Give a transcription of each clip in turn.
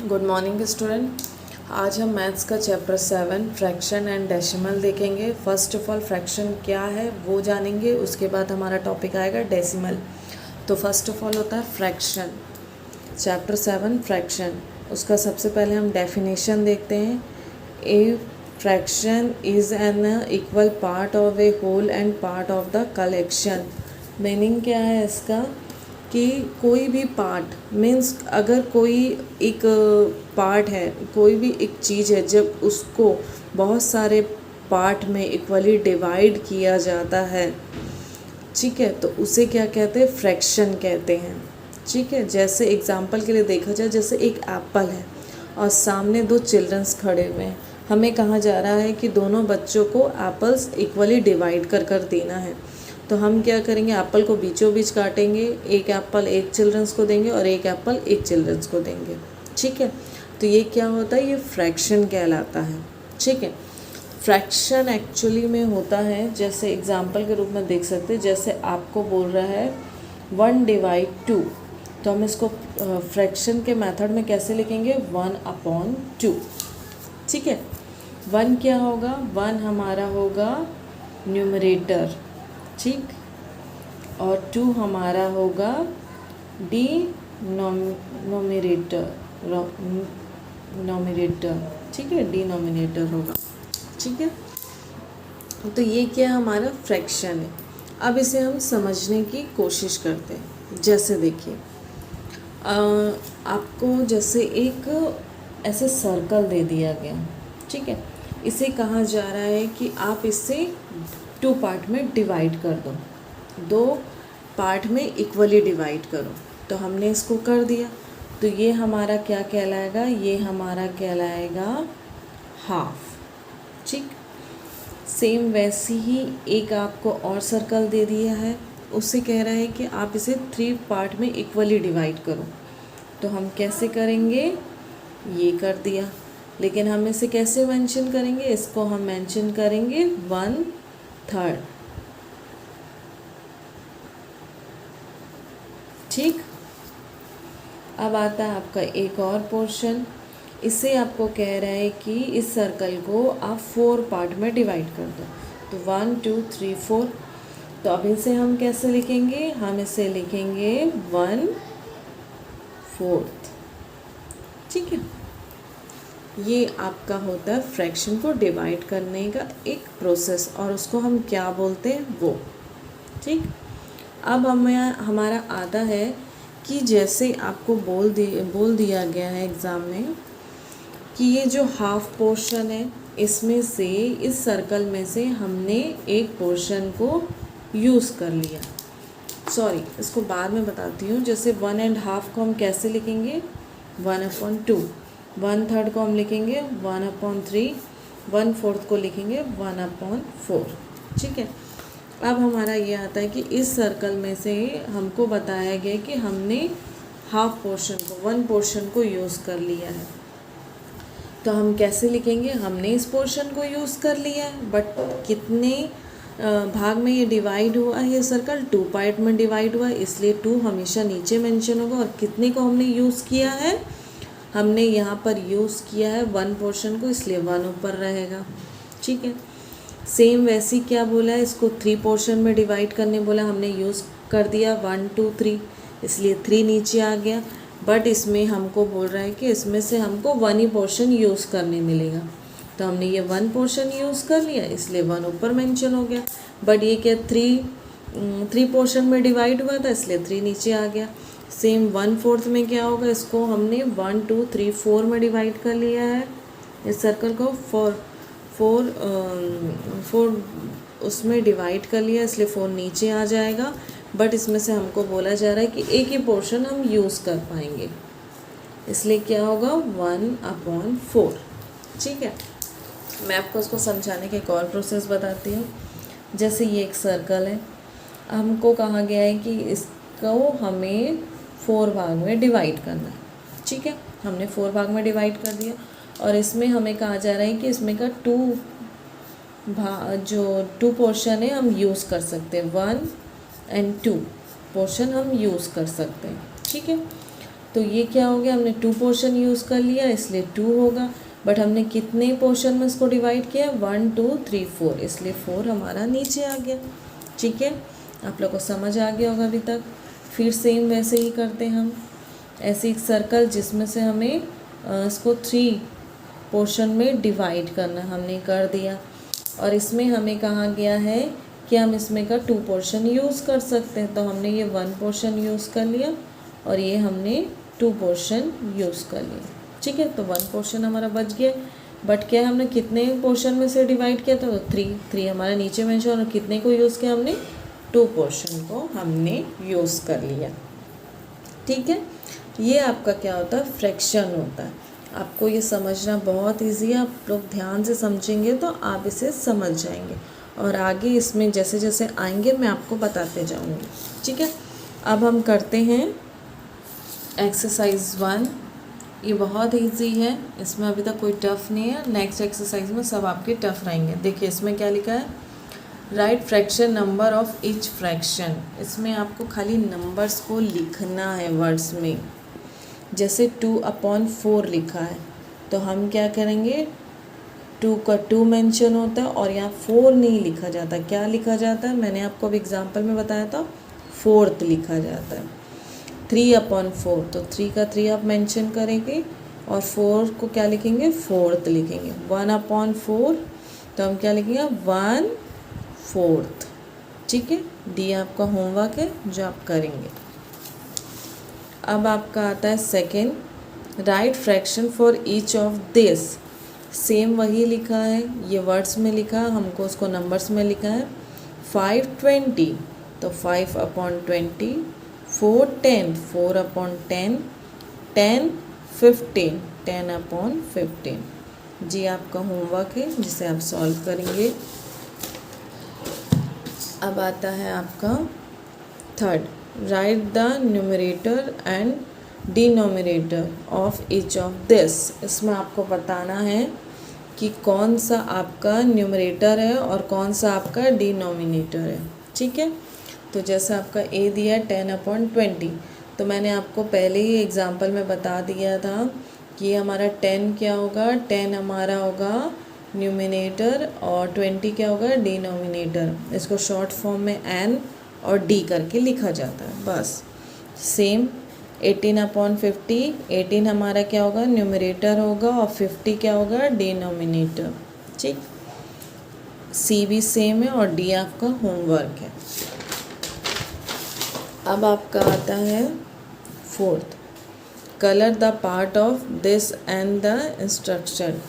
Good morning student. आज हम maths का चैप्टर 7 फ्रैक्शन एंड डेसिमल देखेंगे। फर्स्ट ऑफ ऑल फ्रैक्शन क्या है वो जानेंगे, उसके बाद हमारा टॉपिक आएगा डेसिमल। तो फर्स्ट ऑफ ऑल होता है फ्रैक्शन। चैप्टर 7 फ्रैक्शन, उसका सबसे पहले हम डेफिनेशन देखते हैं। A fraction is an equal part of a whole and part of the collection. Meaning क्या है इसका कि कोई भी पार्ट मीन्स अगर कोई एक पार्ट है, कोई भी एक चीज़ है, जब उसको बहुत सारे पार्ट में इक्वली डिवाइड किया जाता है, ठीक है, तो उसे क्या कहते हैं? फ्रैक्शन कहते हैं। ठीक है, जैसे एग्जांपल के लिए देखा जाए, जैसे एक एप्पल है और सामने दो चिल्ड्रंस खड़े हुए हैं। हमें कहा जा रहा है कि दोनों बच्चों को एप्पल्स इक्वली डिवाइड कर कर देना है। तो हम क्या करेंगे? एप्पल को बीचों बीच काटेंगे, एक एप्पल एक चिल्ड्रंस को देंगे और एक एप्पल एक चिल्ड्रंस को देंगे। ठीक है, तो ये क्या होता है? ये फ्रैक्शन कहलाता है। ठीक है, फ्रैक्शन एक्चुअली में होता है, जैसे एग्जांपल के रूप में देख सकते हैं, जैसे आपको बोल रहा है 1/2, तो हम इसको फ्रैक्शन के मेथड में कैसे लिखेंगे? 1/2। ठीक है, 1 क्या होगा? 1 हमारा होगा न्यूमरेटर, ठीक, और 2 हमारा होगा नोमिनेटर, ठीक है, डिनोमिनेटर होगा। ठीक है, तो ये क्या हमारा फ्रैक्शन है। अब इसे हम समझने की कोशिश करते हैं। जैसे देखिए, आपको जैसे एक ऐसे सर्कल दे दिया गया, ठीक है, इसे कहा जा रहा है कि आप इसे 2 पार्ट में डिवाइड कर दो, 2 पार्ट में इक्वली डिवाइड करो। तो हमने इसको कर दिया, तो ये हमारा क्या कहलाएगा? ये हमारा कहलाएगा हाफ। ठीक, सेम वैसी ही एक आपको और सर्कल दे दिया है, उससे कह रहा है कि आप इसे 3 पार्ट में इक्वली डिवाइड करो। तो हम कैसे करेंगे? ये कर दिया, लेकिन हम इसे कैसे मेंशन करेंगे? इसको हम मेंशन करेंगे 1/3। ठीक, अब आता है आपका एक और पोर्शन। इसे आपको कह रहा है कि इस सर्कल को आप 4 पार्ट में डिवाइड कर दो। तो 1 2 3 4। तो अब इसे हम कैसे लिखेंगे? हम इसे लिखेंगे 1/4। ठीक है, ये आपका होता है फ्रैक्शन को डिवाइड करने का एक प्रोसेस, और उसको हम क्या बोलते हैं? वो। ठीक, अब हमारा आता है कि जैसे आपको बोल दिया गया है एग्ज़ाम में कि ये जो हाफ पोर्शन है, इसमें से, इस सर्कल में से हमने एक पोर्शन को यूज़ कर लिया। सॉरी, इसको बाद में बताती हूँ। जैसे 1.5 को हम कैसे लिखेंगे? 1/2। 1/3 को हम लिखेंगे 1/3। 1/4 को लिखेंगे 1/4। ठीक है, अब हमारा ये आता है कि इस सर्कल में से हमको बताया गया कि हमने हाफ पोर्शन को, 1 पोर्शन को यूज़ कर लिया है। तो हम कैसे लिखेंगे? हमने इस पोर्शन को यूज़ कर लिया है, बट कितने भाग में ये डिवाइड हुआ है? ये सर्कल 2 पार्ट में डिवाइड हुआ है, इसलिए 2 हमेशा नीचे मेंशन होगा। और कितने को हमने यूज़ किया है? हमने यहाँ पर यूज़ किया है 1 पोर्शन को, इसलिए 1 ऊपर रहेगा। ठीक है, सेम वैसी क्या बोला है? इसको 3 पोर्शन में डिवाइड करने बोला, हमने यूज़ कर दिया 1 2 3, इसलिए 3 नीचे आ गया। बट इसमें हमको बोल रहा है कि इसमें से हमको 1 ही पोर्शन यूज़ करने मिलेगा। तो हमने ये 1 पोर्शन यूज़ कर लिया, इसलिए 1 ऊपर मेंशन हो गया। बट ये क्या 3 पोर्शन में डिवाइड हुआ था, इसलिए 3 नीचे आ गया। सेम 1/4 में क्या होगा? इसको हमने 1 2 3 4 में डिवाइड कर लिया है, इस सर्कल को 4 उसमें डिवाइड कर लिया, इसलिए 4 नीचे आ जाएगा। बट इसमें से हमको बोला जा रहा है कि एक ही पोर्शन हम यूज़ कर पाएंगे, इसलिए क्या होगा? 1/4। ठीक है, मैं आपको उसको समझाने के एक और प्रोसेस बताती हूँ। जैसे ये एक सर्कल है, हमको कहा गया है कि इसको हमें 4 भाग में डिवाइड करना है। ठीक है, हमने 4 भाग में डिवाइड कर दिया, और इसमें हमें कहा जा रहा है कि इसमें का 2 पोर्शन है हम यूज़ कर सकते हैं, 1 और 2 पोर्शन हम यूज़ कर सकते हैं। ठीक है, तो ये क्या हो गया, हमने 2 पोर्शन यूज़ कर लिया इसलिए 2 होगा, बट हमने कितने पोर्शन में इसको डिवाइड किया, 1 2 3 4, इसलिए 4 हमारा नीचे आ गया। ठीक है, आप लोग को समझ आ गया होगा अभी तक। फिर सेम वैसे ही करते हैं हम, ऐसे एक सर्कल जिसमें से हमें इसको 3 पोर्शन में डिवाइड करना, हमने कर दिया। और इसमें हमें कहा गया है कि हम इसमें का 2 पोर्शन यूज़ कर सकते हैं, तो हमने ये 1 पोर्शन यूज़ कर लिया और ये हमने 2 पोर्शन यूज़ कर लिया। ठीक है, तो 1 पोर्शन हमारा बच गया, बट क्या हमने कितने पोर्शन में से डिवाइड किया था, तो 3 हमारे नीचे मेंशन, और कितने को यूज़ किया हमने, 2 पोर्शन को हमने यूज़ कर लिया। ठीक है, ये आपका क्या होता है, फ्रैक्शन होता है। आपको ये समझना बहुत इजी है, आप लोग ध्यान से समझेंगे तो आप इसे समझ जाएंगे, और आगे इसमें जैसे जैसे आएंगे मैं आपको बताते जाऊंगी। ठीक है, अब हम करते हैं एक्सरसाइज 1। ये बहुत इजी है, इसमें अभी तक कोई टफ़ नहीं है। नेक्स्ट एक्सरसाइज में सब आपके टफ़ रहेंगे। देखिए इसमें क्या लिखा है, right fraction number of each fraction. इसमें आपको खाली नंबर्स को लिखना है वर्ड्स में। जैसे 2/4 लिखा है, तो हम क्या करेंगे, 2 का 2 मेंशन होता है और यहाँ 4 नहीं लिखा जाता। क्या लिखा जाता है, मैंने आपको अब एग्जांपल में बताया था, 4th लिखा जाता है। 3/4, तो 3 का 3 आप मेंशन करेंगे और 4 को क्या लिखेंगे, 4th लिखेंगे। 1/4, तो हम क्या लिखेंगे, 1/4। ठीक है, डी आपका होमवर्क है जो आप करेंगे। अब आपका आता है second, right fraction for each of this. Same वही लिखा है, ये वर्ड्स में लिखा, हमको उसको नंबर्स में लिखा है। 5/20, तो 5/20, 4/10, 4/10, 10/15, 10/15। जी आपका होमवर्क है जिसे आप सॉल्व करेंगे। अब आता है आपका third, right the numerator and denominator of each of this. इसमें आपको बताना है कि कौन सा आपका न्यूमरेटर है और कौन सा आपका डिनोमिनेटर है। ठीक है, तो जैसा आपका ए दिया है 10/20, तो मैंने आपको पहले ही एग्जांपल में बता दिया था कि हमारा 10 क्या होगा, 10 हमारा होगा न्यूमिनेटर और 20 क्या होगा, डिनोमिनेटर। इसको शॉर्ट फॉर्म में एन और डी करके लिखा जाता है, बस। सेम 18/50, 18 हमारा क्या होगा, न्यूमरेटर होगा और 50 क्या होगा, डिनोमिनेटर। ठीक, सी भी सेम है और डी आपका होमवर्क है। अब आपका आता है fourth, colour the part of this and the instruction.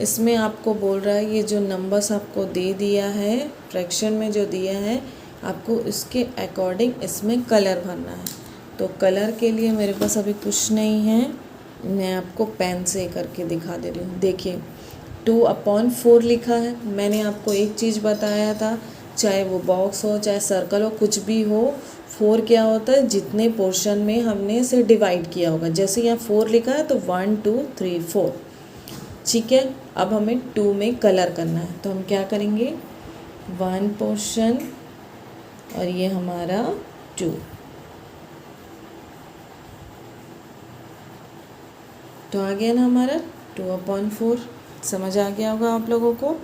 इसमें आपको बोल रहा है ये जो नंबर्स आपको दे दिया है, फ्रैक्शन में जो दिया है, आपको इसके अकॉर्डिंग इसमें कलर भरना है। तो कलर के लिए मेरे पास अभी कुछ नहीं है, मैं आपको पेन से करके दिखा दे रही हूँ। देखिए 2/4 लिखा है, मैंने आपको एक चीज़ बताया था, चाहे वो बॉक्स हो चाहे सर्कल हो कुछ भी हो, 4 क्या होता है, जितने पोर्शन में हमने इसे डिवाइड किया होगा। जैसे यहाँ 4 लिखा है तो 1 2 3 4। ठीक है, अब हमें 2 में कलर करना है, तो हम क्या करेंगे, 1 पोर्शन और ये हमारा 2। तो आ गया ना हमारा 2/4, समझ आ गया होगा आप लोगों को।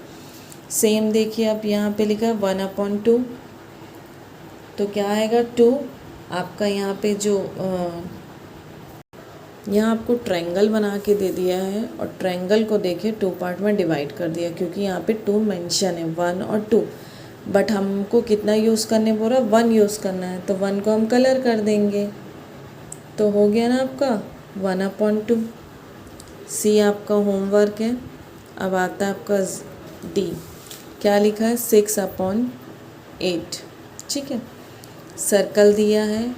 सेम देखिए अब यहाँ पे लिखा है 1/2, तो क्या आएगा 2। आपका यहाँ पे जो यहाँ आपको ट्रायंगल बना के दे दिया है और ट्रायंगल को देखिए 2 पार्ट में डिवाइड कर दिया, क्योंकि यहाँ पे 2 मेंशन है, 1 और 2, बट हमको कितना यूज़ करने बोल रहा है, 1 यूज़ करना है, तो 1 को हम कलर कर देंगे। तो हो गया ना आपका 1/2। सी आपका होमवर्क है। अब आता है आपका डी, क्या लिखा है, 6/8। ठीक है, सर्कल दिया है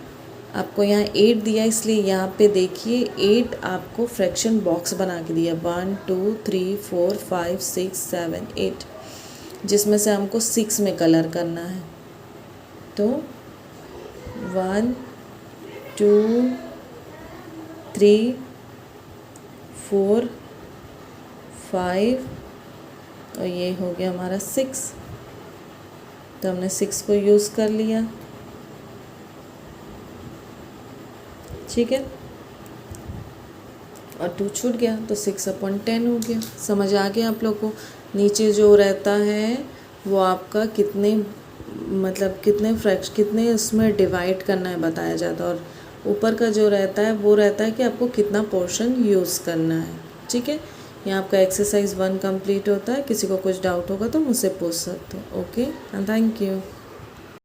आपको, यहाँ 8 दिया, इसलिए यहाँ पे देखिए 8 आपको फ्रैक्शन बॉक्स बना के दिया, 1 2 3 4 5 6 7 8, जिसमें से हमको 6 में कलर करना है। तो 1 2 3 4 5 और ये हो गया हमारा 6, तो हमने 6 को यूज़ कर लिया। ठीक है, और 2 छूट गया तो 6/10 हो गया। समझ आ गया आप लोग को। नीचे जो रहता है वो आपका कितने मतलब कितने उसमें डिवाइड करना है बताया जाता है, और ऊपर का जो रहता है वो रहता है कि आपको कितना पोर्शन यूज़ करना है। ठीक है, यहाँ आपका एक्सरसाइज 1 कंप्लीट होता है। किसी को कुछ डाउट होगा तो मुझसे पूछ सकते हो। Okay and thank you.